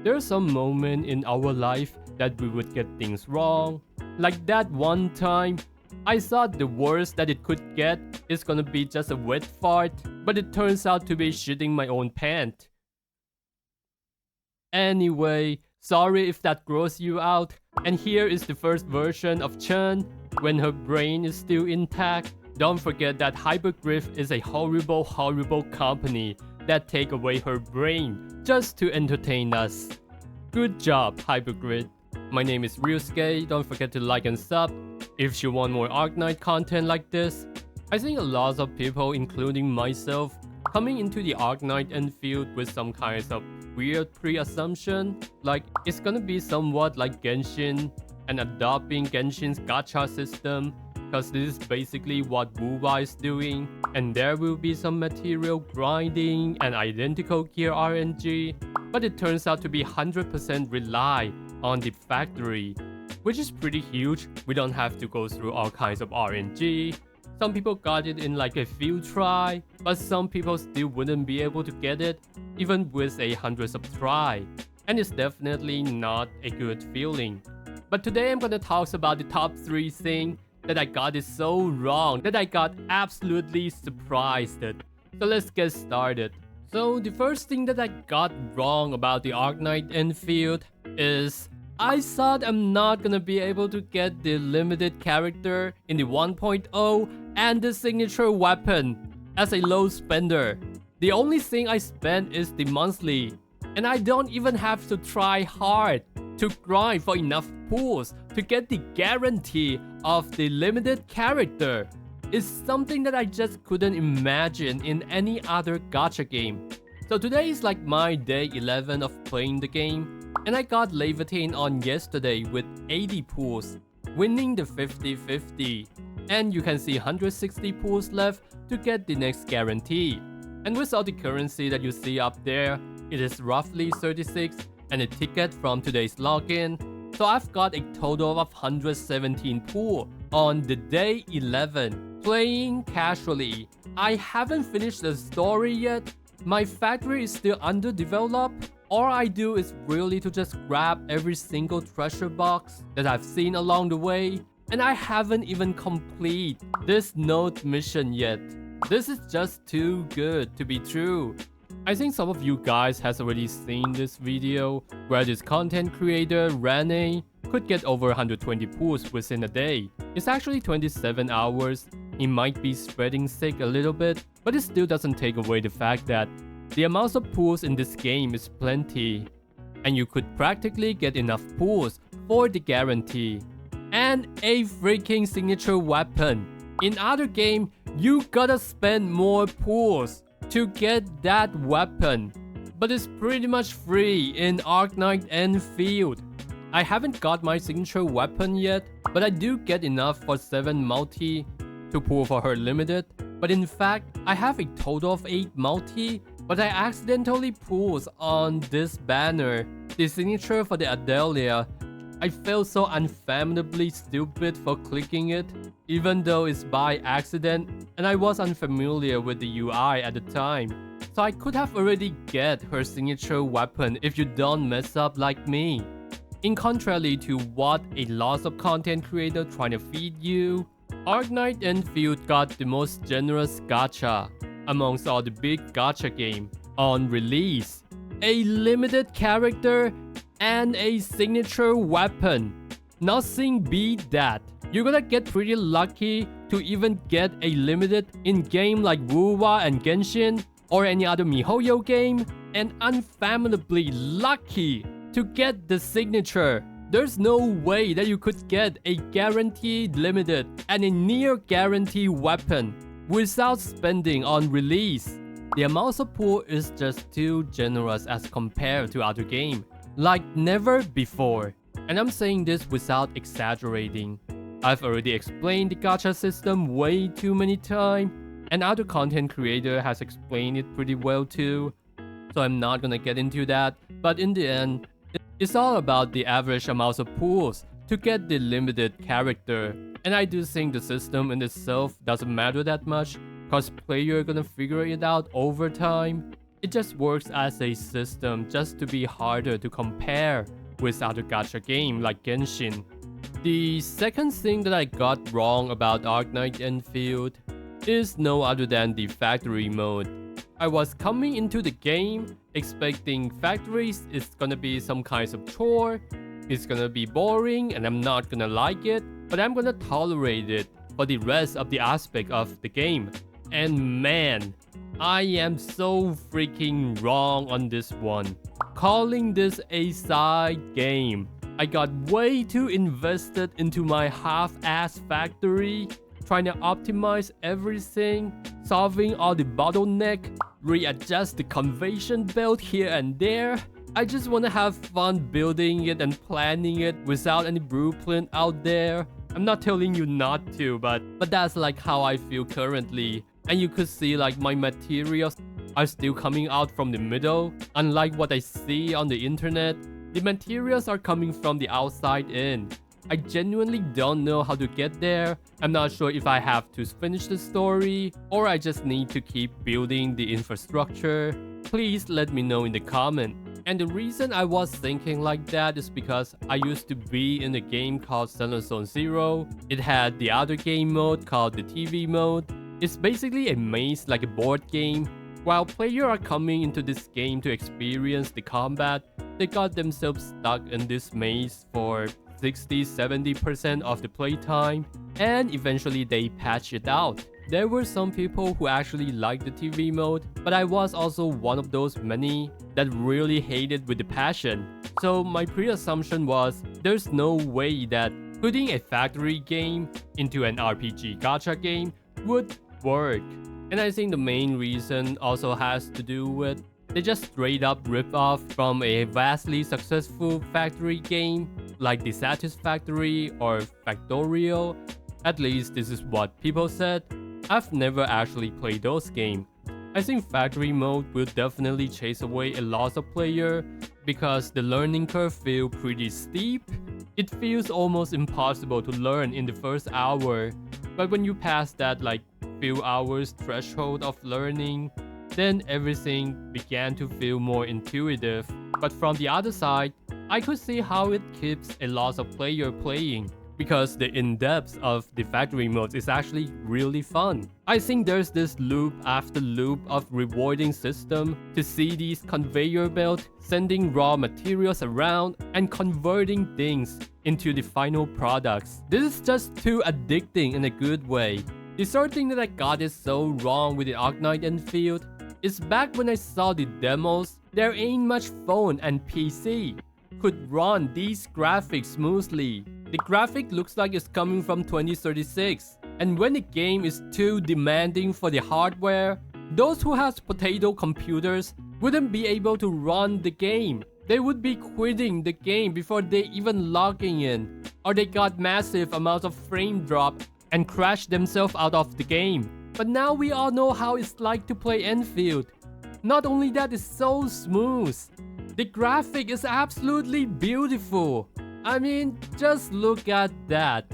there's some moment in our life that we would get things wrong. Like that one time, I thought the worst that it could get is gonna be just a wet fart, but it turns out to be shitting my own pant. Anyway, sorry if that grossed you out, and here is the first version of Chen when her brain is still intact. Don't forget that Hypergriff is a horrible company that take away her brain just to entertain us. Good job, Hypergrid. My name is Ryusuke. Don't forget to like and sub if you want more Arknight content like this. I think a lot of people, including myself, coming into the Arknight Endfield with some kinds of weird pre-assumption, like it's gonna be somewhat like Genshin and adopting Genshin's gacha system, because this is basically what Wuwa is doing, and there will be some material grinding and identical gear RNG, but it turns out to be 100% rely on the factory, which is pretty huge. We don't have to go through all kinds of RNG. Some people got it in like a few try, but some people still wouldn't be able to get it even with a hundreds of try, and it's definitely not a good feeling. But today I'm gonna talk about the top 3 things that I got it so wrong that I got absolutely surprised at. So let's get started. So the first thing that I got wrong about the Arknight Endfield is I thought I'm not gonna be able to get the limited character in the 1.0 and the signature weapon as a low spender. The only thing I spend is the monthly, and I don't even have to try hard to grind for enough pools to get the guarantee of the limited character. It's something that I just couldn't imagine in any other gacha game. So today is like my day 11 of playing the game, and I got Levitine on yesterday with 80 pools, winning the 50-50. And you can see 160 pools left to get the next guarantee. And with all the currency that you see up there, it is roughly 36 and a ticket from today's login. So I've got a total of 117 pool on the day 11, playing casually. I haven't finished the story yet. My factory is still underdeveloped. All I do is really to just grab every single treasure box that I've seen along the way, and I haven't even complete this note mission yet. This is just too good to be true. I think some of you guys has already seen this video where this content creator Rene could get over 120 pools within a day. It's actually 27 hours. He might be spreading sick a little bit, but it still doesn't take away the fact that the amounts of pools in this game is plenty, and you could practically get enough pools for the guarantee. And a freaking signature weapon. In other game, you gotta spend more pools to get that weapon, but it's pretty much free in Arknight Endfield. I haven't got my signature weapon yet, but I do get enough for 7 multi to pull for her limited. But in fact, I have a total of 8 multi, but I accidentally pulls on this banner, the signature for the Adelia. I felt so unfathomably stupid for clicking it, even though it's by accident and I was unfamiliar with the UI at the time. So I could have already get her signature weapon if you don't mess up like me. In contrary to what a lot of content creator trying to feed you, Arknight Endfield got the most generous gacha amongst all the big gacha game on release. A limited character and a signature weapon. Nothing beat that. You're gonna get pretty lucky to even get a limited in game like Wuwa and Genshin or any other MiHoYo game, and unfathomably lucky to get the signature. There's no way that you could get a guaranteed limited and a near guaranteed weapon without spending on release. The amount of pool is just too generous as compared to other games, like never before. And I'm saying this without exaggerating. I've already explained the gacha system way too many times, and other content creator has explained it pretty well too, so I'm not gonna get into that. But in the end, it's all about the average amount of pools to get the limited character. And I do think the system in itself doesn't matter that much, cause player gonna figure it out over time. It just works as a system just to be harder to compare with other gacha game like Genshin. The second thing that I got wrong about Arknights Endfield is no other than the factory mode. I was coming into the game expecting factories is gonna be some kinds of chore, it's gonna be boring and I'm not gonna like it, but I'm gonna tolerate it for the rest of the aspect of the game. And man, I am so freaking wrong on this one. Calling this a side game. I got way too invested into my half-ass factory, trying to optimize everything, solving all the bottleneck, readjust the conveyor belt here and there. I just want to have fun building it and planning it without any blueprint out there. I'm not telling you not to, but that's like how I feel currently. And you could see like my materials are still coming out from the middle. Unlike what I see on the internet, the materials are coming from the outside in. I genuinely don't know how to get there. I'm not sure if I have to finish the story or I just need to keep building the infrastructure. Please let me know in the comment. And the reason I was thinking like that is because I used to be in a game called Zone Zero. It had the other game mode called the TV mode. It's basically a maze like a board game. While players are coming into this game to experience the combat, they got themselves stuck in this maze for 60-70% of the playtime, and eventually they patch it out. There were some people who actually liked the TV mode, but I was also one of those many that really hated with the passion. So my pre-assumption was there's no way that putting a factory game into an RPG gacha game would work. And I think the main reason also has to do with they just straight up rip off from a vastly successful factory game like the Satisfactory or Factorial. At least this is what people said. I've never actually played those games. I think factory mode will definitely chase away a lot of players because the learning curve feels pretty steep. It feels almost impossible to learn in the first hour, but when you pass that like few hours threshold of learning, then everything began to feel more intuitive. But from the other side, I could see how it keeps a lot of players playing because the in-depth of the factory modes is actually really fun. I think there's this loop after loop of rewarding system to see these conveyor belts sending raw materials around and converting things into the final products. This is just too addicting in a good way. The third thing that I got is so wrong with the Arknights Endfield is back when I saw the demos, there ain't much phone and PC could run these graphics smoothly. The graphic looks like it's coming from 2036, and when the game is too demanding for the hardware, those who have potato computers wouldn't be able to run the game. They would be quitting the game before they even logging in, or they got massive amounts of frame drop and crashed themselves out of the game. But now we all know how it's like to play Endfield. Not only that, it's so smooth. The graphic is absolutely beautiful. I mean, just look at that.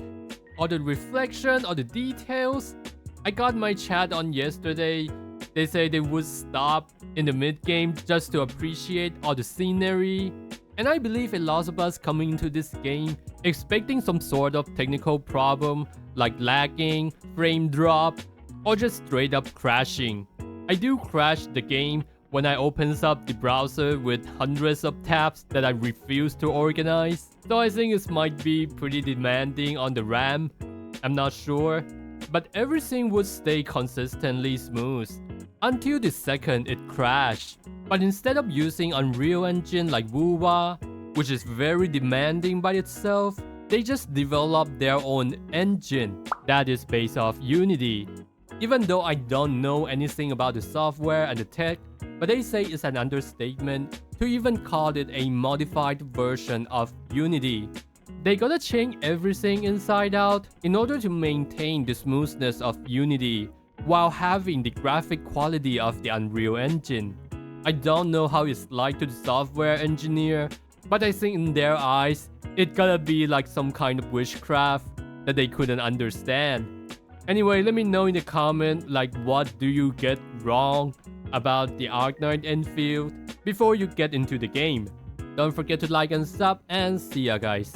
All the reflection, all the details. I got my chat on yesterday. They say they would stop in the mid-game just to appreciate all the scenery. And I believe a lot of us coming into this game expecting some sort of technical problem like lagging, frame drop, or just straight up crashing. I do crash the game when I opens up the browser with hundreds of tabs that I refuse to organize. So I think it might be pretty demanding on the RAM. I'm not sure. But everything would stay consistently smooth until the second it crashed. But instead of using Unreal Engine like Wuwa, which is very demanding by itself, they just developed their own engine that is based off Unity. Even though I don't know anything about the software and the tech, but they say it's an understatement to even call it a modified version of Unity. They gotta change everything inside out in order to maintain the smoothness of Unity while having the graphic quality of the Unreal Engine. I don't know how it's like to the software engineer, but I think in their eyes, it gotta be like some kind of witchcraft that they couldn't understand. Anyway, let me know in the comment like what do you get wrong about the Arknight Endfield before you get into the game. Don't forget to like and sub, and see ya guys.